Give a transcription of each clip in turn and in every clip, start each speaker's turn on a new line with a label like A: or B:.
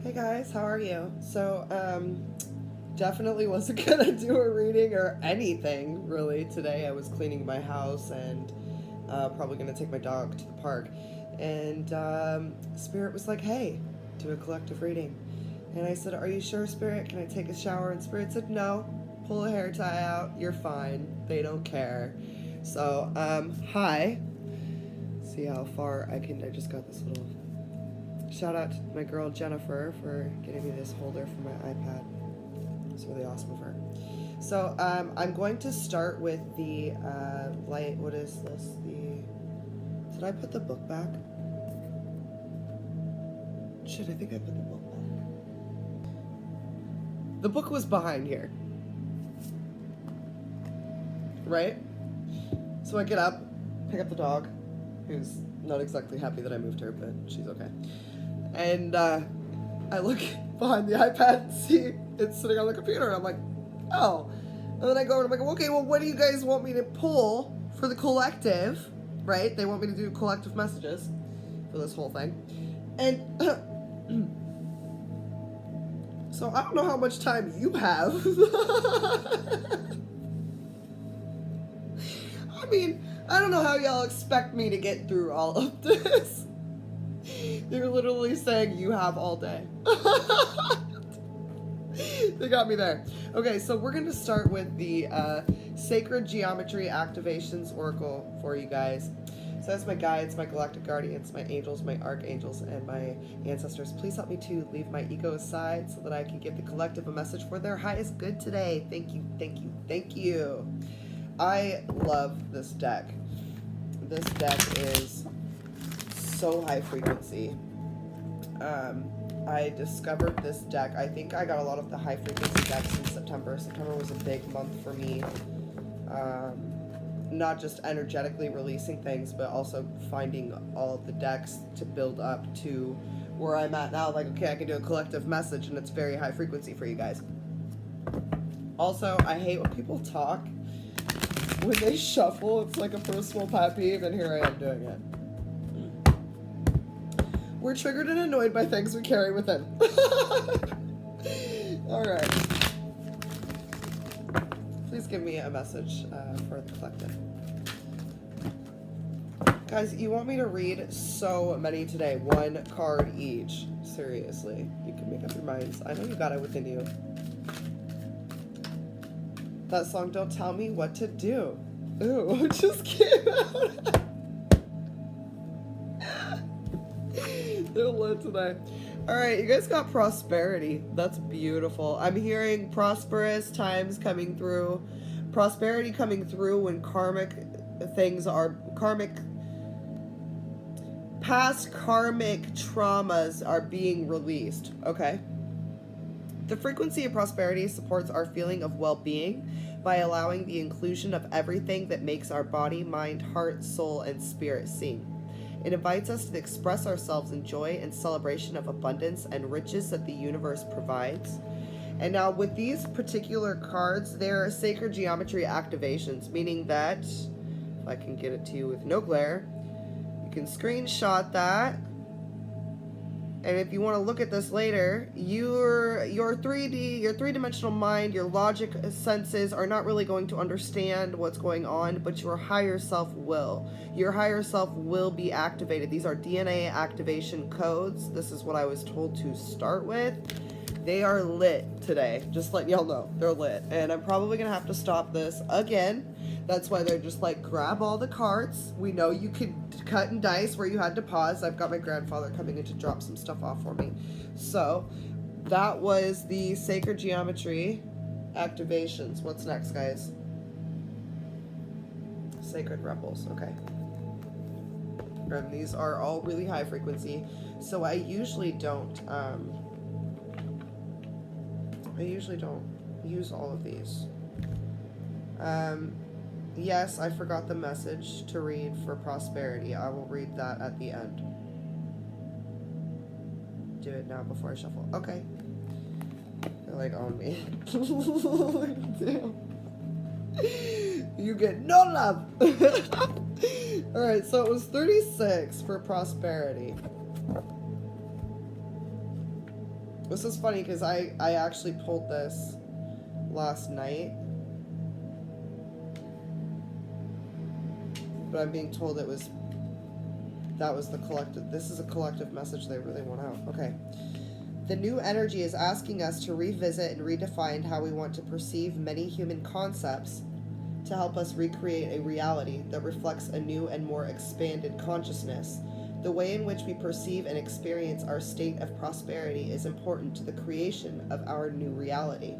A: Hey guys, how are you? So, definitely wasn't gonna do a reading or anything really today. I was cleaning my house and probably gonna take my dog to the park. And Spirit was like, hey, do a collective reading. And I said, are you sure, Spirit? Can I take a shower? And Spirit said, no, pull a hair tie out. You're fine. They don't care. So, hi. See how far I can. I just got this little. Shout out to my girl Jennifer for getting me this holder for my iPad. It's really awesome of her. So I'm going to start with the light. What is this? Did I put the book back? Shit, I think I put the book back. The book was behind here. Right? So I get up, pick up the dog, who's not exactly happy that I moved her, but she's okay. And I look behind the iPad and see it's sitting on the computer, and I'm like, oh. And then I go and I'm like, okay, well, what do you guys want me to pull for the collective, right? They want me to do collective messages for this whole thing. And so I don't know how much time you have. I mean, I don't know how y'all expect me to get through all of this. They're literally saying you have all day. They got me there. Okay, so we're going to start with the Sacred Geometry Activations Oracle for you guys. So that's my guides, my galactic guardians, my angels, my archangels, and my ancestors. Please help me to leave my ego aside so that I can give the collective a message for their highest good today. Thank you, thank you, thank you. I love this deck. This deck is so high frequency. I discovered this deck. I think I got a lot of the high frequency decks in September. September was a big month for me. Not just energetically releasing things, but also finding all of the decks to build up to where I'm at now. Like, okay, I can do a collective message and it's very high frequency for you guys. Also, I hate when people talk when they shuffle. It's like a personal pet peeve, and here I am doing it. We're triggered and annoyed by things we carry within. Alright. Please give me a message for the collective. Guys, you want me to read so many today. One card each. Seriously. You can make up your minds. I know you got it within you. That song, Don't Tell Me What to Do. Ooh, just came out. They're lit today. Alright, you guys got prosperity. That's beautiful. I'm hearing prosperous times coming through. Prosperity coming through when past karmic traumas are being released. Okay. The frequency of prosperity supports our feeling of well-being by allowing the inclusion of everything that makes our body, mind, heart, soul, and spirit sing. It invites us to express ourselves in joy and celebration of abundance and riches that the universe provides. And now with these particular cards, they're sacred geometry activations, meaning that, if I can get it to you with no glare, you can screenshot that. And if you want to look at this later, your 3D, your three-dimensional mind, your logic senses are not really going to understand what's going on, but your higher self will. Your higher self will be activated. These are DNA activation codes. This is what I was told to start with. They are lit today. Just letting y'all know. They're lit. And I'm probably going to have to stop this again. That's why they're just like, grab all the cards. We know you could cut and dice where you had to pause. I've got my grandfather coming in to drop some stuff off for me. So that was the Sacred Geometry activations. What's next, guys? Sacred Rebels. Okay. And these are all really high frequency. So I usually don't use all of these. Yes, I forgot the message to read for prosperity. I will read that at the end. Do it now before I shuffle. Okay. They're like on me. Damn. You get no love. Alright, so it was 36 for prosperity. This is funny because I actually pulled this last night, but I'm being told that was the collective. This is a collective message they really want out. Okay. The new energy is asking us to revisit and redefine how we want to perceive many human concepts to help us recreate a reality that reflects a new and more expanded consciousness. The way in which we perceive and experience our state of prosperity is important to the creation of our new reality.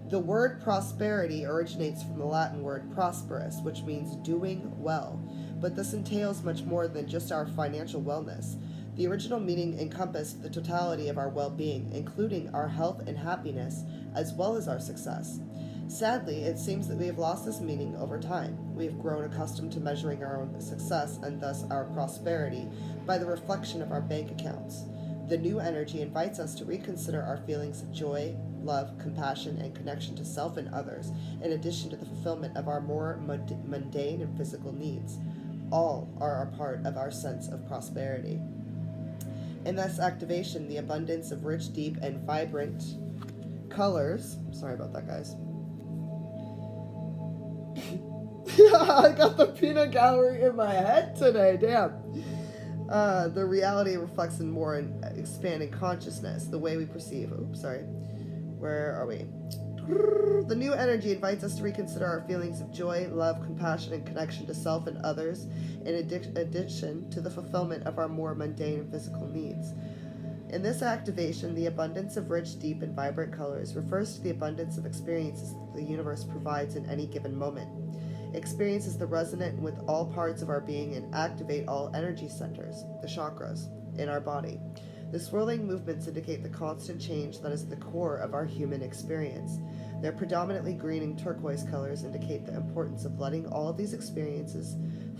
A: The word prosperity originates from the Latin word prosperous, which means doing well, but this entails much more than just our financial wellness. The original meaning encompassed the totality of our well-being, including our health and happiness, as well as our success. Sadly, it seems that we have lost this meaning over time. We have grown accustomed to measuring our own success, and thus our prosperity, by the reflection of our bank accounts. The new energy invites us to reconsider our feelings of joy, love, compassion, and connection to self and others, in addition to the fulfillment of our more mundane and physical needs. All are a part of our sense of prosperity. In this activation, the abundance of rich, deep, and vibrant colors. Sorry about that, guys. I got the peanut gallery in my head today, damn. The reality reflects in more expanding consciousness, the way we perceive. Oops, sorry. Where are we? The new energy invites us to reconsider our feelings of joy, love, compassion, and connection to self and others, in addition to the fulfillment of our more mundane and physical needs. In this activation, the abundance of rich, deep, and vibrant colors refers to the abundance of experiences that the universe provides in any given moment. Experiences that resonate with all parts of our being and activate all energy centers, the chakras, in our body. The swirling movements indicate the constant change that is the core of our human experience. Their predominantly green and turquoise colors indicate the importance of letting all of these experiences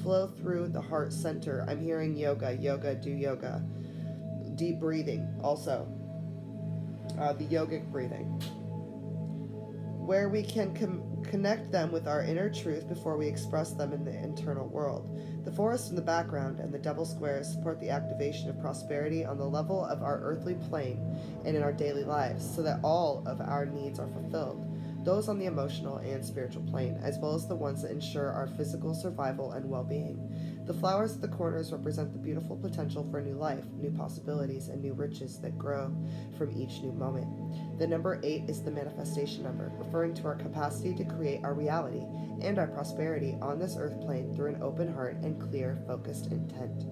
A: flow through the heart center. I'm hearing yoga, do yoga. Deep breathing, also. The yogic breathing. Where we can connect them with our inner truth before we express them in the internal world. The forest in the background and the double squares support the activation of prosperity on the level of our earthly plane and in our daily lives, so that all of our needs are fulfilled, those on the emotional and spiritual plane, as well as the ones that ensure our physical survival and well-being. The flowers at the corners represent the beautiful potential for new life, new possibilities, and new riches that grow from each new moment. The number 8 is the manifestation number, referring to our capacity to create our reality and our prosperity on this earth plane through an open heart and clear, focused intent.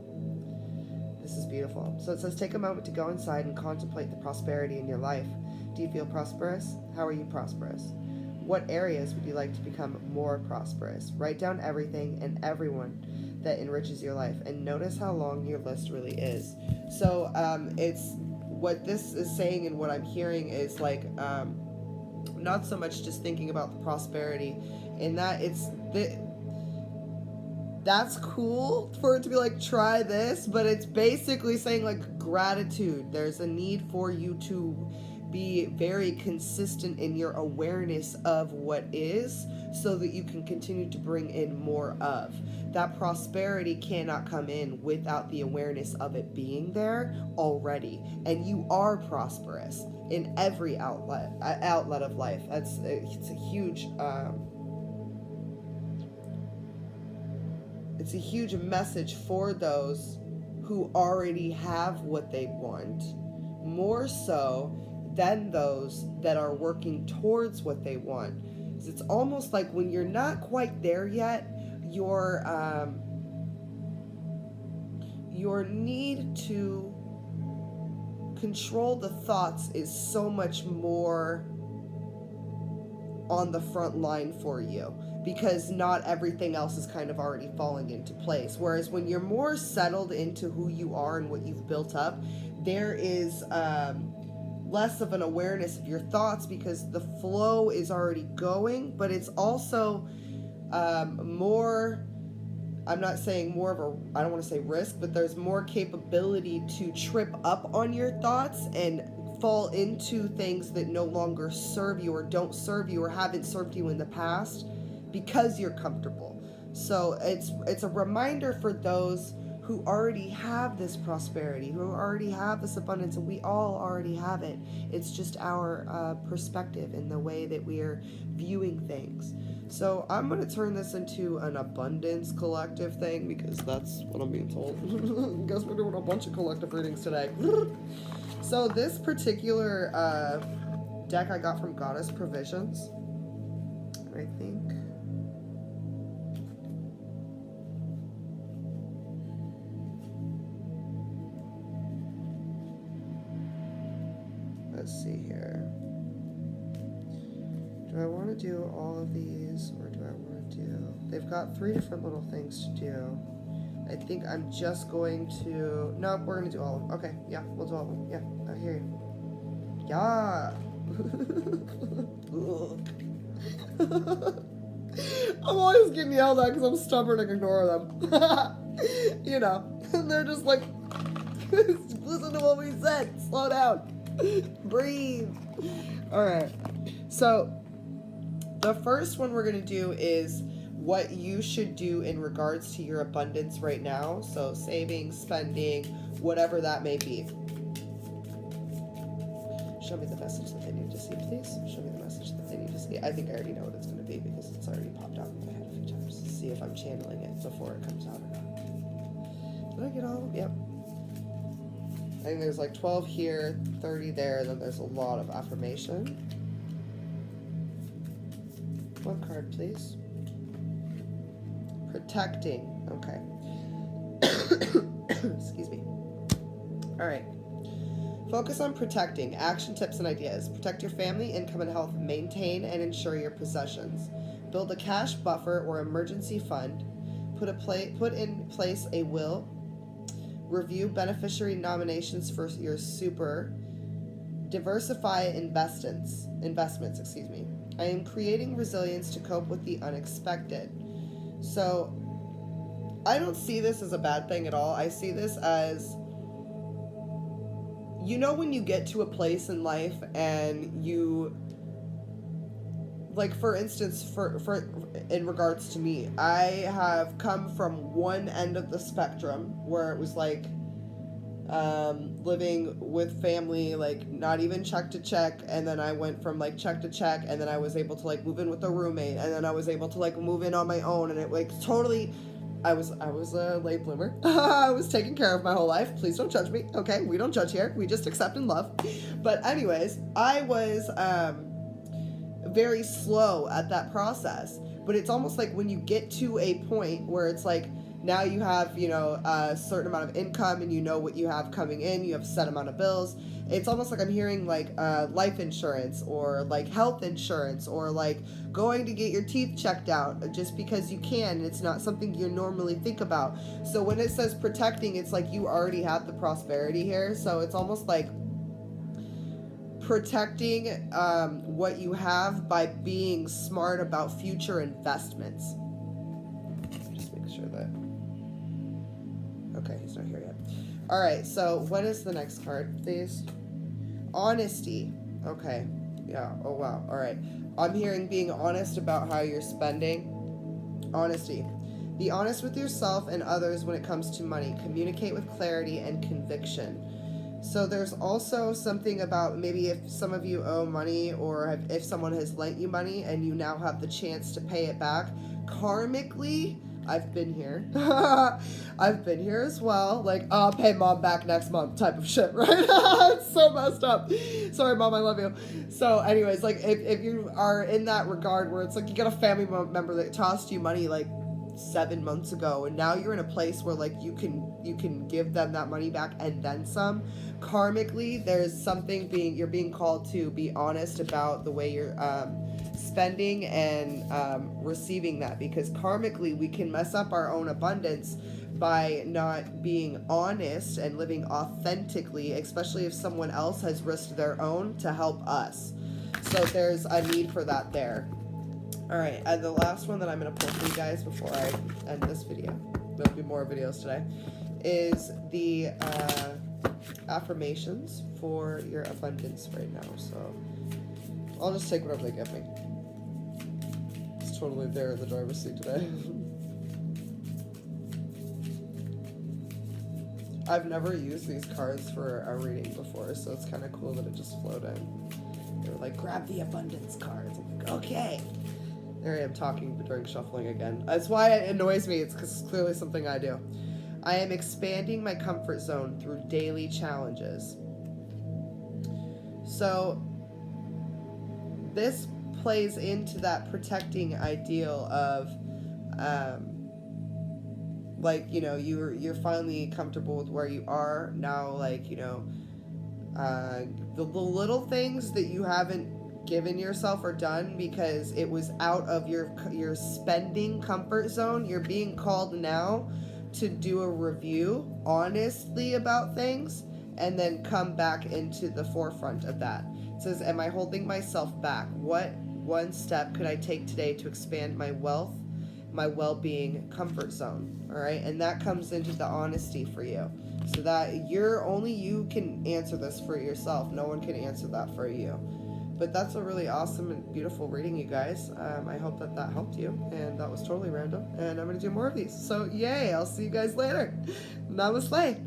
A: This is beautiful. So it says, take a moment to go inside and contemplate the prosperity in your life. Do you feel prosperous? How are you prosperous? What areas would you like to become more prosperous? Write down everything and everyone that enriches your life, and notice how long your list really is. So it's what this is saying, and what I'm hearing is like not so much just thinking about the prosperity, in that that's cool for it to be like, try this, but it's basically saying like gratitude. There's a need for you to be very consistent in your awareness of what is, so that you can continue to bring in more of. That prosperity cannot come in without the awareness of it being there already. And you are prosperous in every outlet of life. It's a huge message for those who already have what they want, more so than those that are working towards what they want. It's almost like when you're not quite there yet, your need to control the thoughts is so much more on the front line for you, because not everything else is kind of already falling into place. Whereas when you're more settled into who you are and what you've built up, there is less of an awareness of your thoughts, because the flow is already going, but it's also more, I'm not saying more of a, I don't want to say risk, but there's more capability to trip up on your thoughts and fall into things that no longer serve you, or don't serve you, or haven't served you in the past, because you're comfortable. So it's a reminder for those who already have this prosperity, who already have this abundance, and we all already have it. It's just our perspective and the way that we are viewing things. So I'm going to turn this into an abundance collective thing because that's what I'm being told. I guess we're doing a bunch of collective readings today. So this particular deck I got from Goddess Provisions, I think. Let's see here. Do I want to do all of these, or do I want to do... They've got 3 different little things to do. I think I'm just going to... Nope, we're going to do all of them. Okay, yeah, we'll do all of them. Yeah, I hear you. Yeah! I'm always getting yelled at because I'm stubborn and ignore them. You know, they're just like, listen to what we said. Slow down. Breathe. Alright, so the first one we're going to do is what you should do in regards to your abundance right now. So saving, spending, whatever that may be. Show me the message that they need to see, please. Show me the message that they need to see. I think I already know what it's going to be because it's already popped out in my head a few times. See if I'm channeling it before it comes out or not. Did I get all of them? Yep. I think there's like 12 here, 30 there, and then there's a lot of affirmation. One card, please. Protecting. Okay. Excuse me. All right. Focus on protecting. Action tips and ideas. Protect your family, income, and health. Maintain and insure your possessions. Build a cash buffer or emergency fund. Put in place a will. Review beneficiary nominations for your super. Diversify investments. Excuse me. I am creating resilience to cope with the unexpected. So, I don't see this as a bad thing at all. I see this as, you know, when you get to a place in life and you, like, for instance, for in regards to me, I have come from one end of the spectrum where it was like living with family, like not even check to check, and then I went from like check to check, and then I was able to like move in with a roommate, and then I was able to like move in on my own, and it like totally, I was a late bloomer. I was taken care of my whole life. Please don't judge me. Okay, we don't judge here. We just accept and love. But anyways, I was very slow at that process. But it's almost like when you get to a point where it's like, now you have, you know, a certain amount of income and you know what you have coming in, you have a set amount of bills. It's almost like I'm hearing like life insurance or like health insurance or like going to get your teeth checked out just because you can. It's not something you normally think about. So when it says protecting, it's like you already have the prosperity here. So it's almost like protecting what you have by being smart about future investments. Just make sure that... Okay, he's not here yet. All right, so what is the next card, please? Honesty. Okay. Yeah. Oh, wow. All right. I'm hearing being honest about how you're spending. Honesty. Be honest with yourself and others when it comes to money. Communicate with clarity and conviction. So there's also something about maybe if some of you owe money or if someone has lent you money and you now have the chance to pay it back. Karmically, I've been here. I've been here as well. Like, I'll pay mom back next month type of shit, right? It's so messed up. Sorry, mom, I love you. So anyways, like if you are in that regard where it's like you got a family member that tossed you money like 7 months ago and now you're in a place where like you can give them that money back and then some. Karmically, there's something you're being called to be honest about the way you're spending and receiving that, because karmically we can mess up our own abundance by not being honest and living authentically, especially if someone else has risked their own to help us. So there's a need for that there. All right, and the last one that I'm going to pull for you guys before I end this video, there'll be more videos today, is the affirmations for your abundance right now. So I'll just take whatever they give me. It's totally there in the driver's seat today. I've never used these cards for a reading before, so it's kind of cool that it just flowed in. They were like, grab the abundance cards. I'm like, okay. There I am talking during shuffling again. That's why it annoys me. It's because it's clearly something I do. I am expanding my comfort zone through daily challenges. So this plays into that protecting ideal of like, you know, you're finally comfortable with where you are now, like, you know, the little things that you haven't given yourself or done because it was out of your spending comfort zone. You're being called now to do a review honestly about things and then come back into the forefront of that. It says, am I holding myself back? What one step could I take today to expand my wealth, my well-being comfort zone? All right, and that comes into the honesty for you, so that only you can answer this for yourself. No one can answer that for you. But that's a really awesome and beautiful reading, you guys. I hope that helped you, and that was totally random, and I'm going to do more of these. So yay, I'll see you guys later. Namaste.